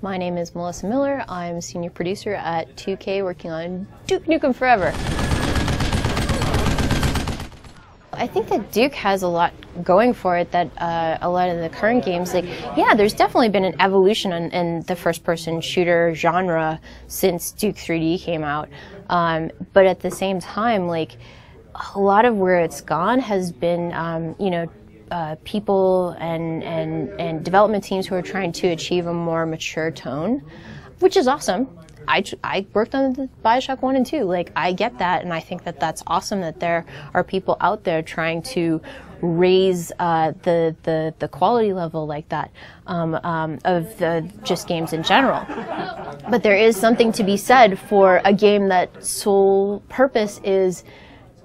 My name is Melissa Miller. I'm a senior producer at 2K working on Duke Nukem Forever. I think that Duke has a lot going for it that a lot of the current games, like, yeah, there's definitely been an evolution in the first-person shooter genre since Duke 3D came out. But at the same time, like, a lot of where it's gone has been, people and development teams who are trying to achieve a more mature tone, which is awesome. I worked on the Bioshock 1 and 2. Like, I get that, and I think that that's awesome that there are people out there trying to raise the quality level like that of the just games in general. But there is something to be said for a game that sole purpose is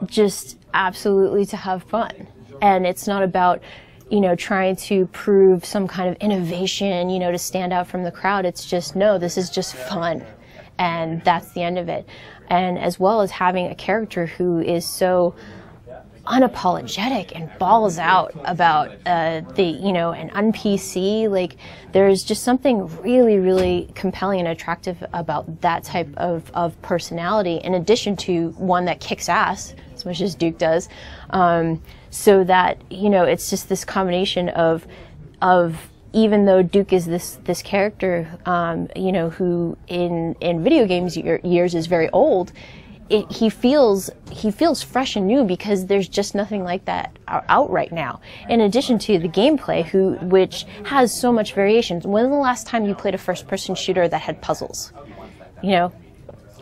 just absolutely to have fun. And it's not about, trying to prove some kind of innovation, to stand out from the crowd. It's just, no, this is just fun. And that's the end of it. And as well as having a character who is so unapologetic and balls out about an un-PC, like, there's just something really, really compelling and attractive about that type of personality, in addition to one that kicks ass, as much as Duke does. So that, it's just this combination of even though Duke is this character, who in video games years is very old, he feels fresh and new because there's just nothing like that out right now. In addition to the gameplay, which has so much variation. When was the last time you played a first-person shooter that had puzzles?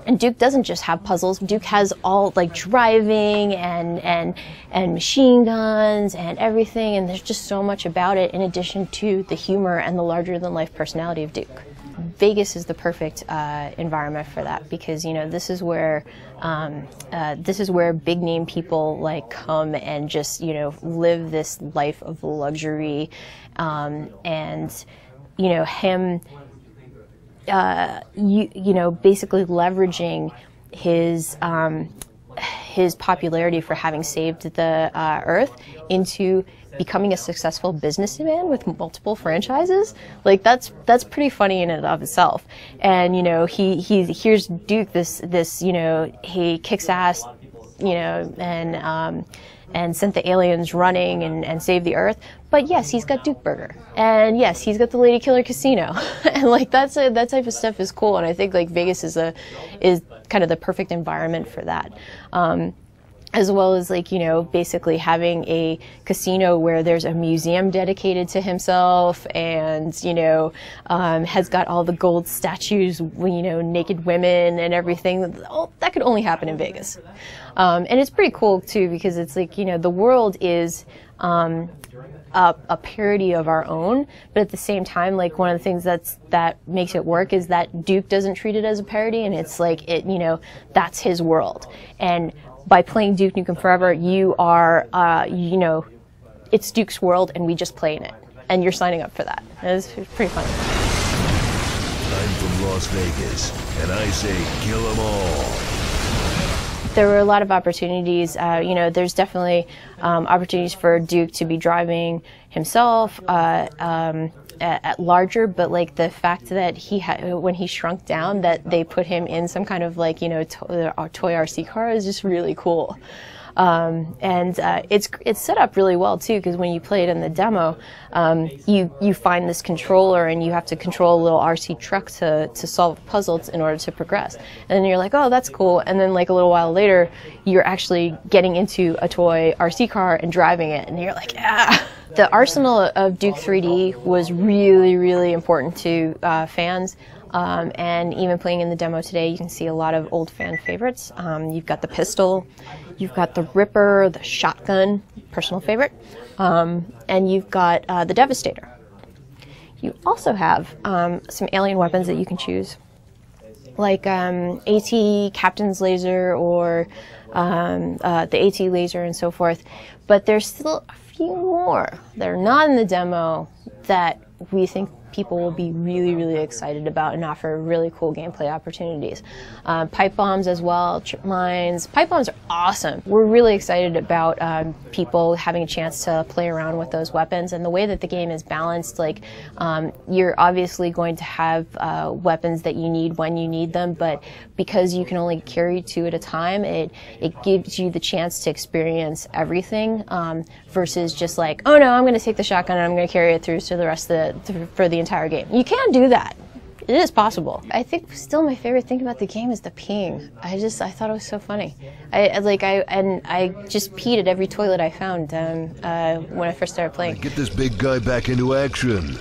And Duke doesn't just have puzzles. Duke has all, like, driving and machine guns and everything, and there's just so much about it in addition to the humor and the larger-than-life personality of Duke. Vegas is the perfect environment for that because, this is where big-name people, like, come and just, live this life of luxury, him basically leveraging his popularity for having saved the Earth into becoming a successful businessman with multiple franchises. Like, that's pretty funny in and of itself. And here's Duke, this he kicks ass, and sent the aliens running and saved the Earth. But yes, he's got Duke Burger, and yes, he's got the Lady Killer Casino, and like that type of stuff is cool. And I think, like, Vegas is kind of the perfect environment for that. As well as, like, basically having a casino where there's a museum dedicated to himself, and has got all the gold statues, naked women and everything. Oh, that could only happen in Vegas. And it's pretty cool too because it's like, the world is a parody of our own, but at the same time, like, one of the things that makes it work is that Duke doesn't treat it as a parody, and it's like that's his world. And by playing Duke Nukem Forever, you are, it's Duke's world, and we just play in it. And you're signing up for that. It's pretty fun. I'm from Las Vegas, and I say kill them all. There were a lot of opportunities. There's definitely opportunities for Duke to be driving himself at larger, but, like, the fact that when he shrunk down, that they put him in some kind of, like, toy RC car is just really cool. It's set up really well too, because when you play it in the demo, you find this controller and you have to control a little RC truck to solve puzzles in order to progress. And then you're like, oh, that's cool. And then, like, a little while later, you're actually getting into a toy RC car and driving it, and you're like, ah. The arsenal of Duke 3D was really, really important to fans. And even playing in the demo today, you can see a lot of old fan favorites. You've got the pistol, you've got the Ripper, the shotgun, personal favorite, and you've got the Devastator. You also have some alien weapons that you can choose, like AT Captain's Laser or the AT Laser and so forth. But there's still a few more that are not in the demo that we think people will be really, really excited about and offer really cool gameplay opportunities. Pipe bombs as well, trip mines. Pipe bombs are awesome. We're really excited about people having a chance to play around with those weapons, and the way that the game is balanced, like you're obviously going to have weapons that you need when you need them, but because you can only carry 2 at a time, it gives you the chance to experience everything versus just like, oh no, I'm going to take the shotgun and I'm going to carry it through to the rest of for the entire game. You can do that. It is possible. I think still my favorite thing about the game is the peeing. I thought it was so funny. I just peed at every toilet I found when I first started playing. Get this big guy back into action.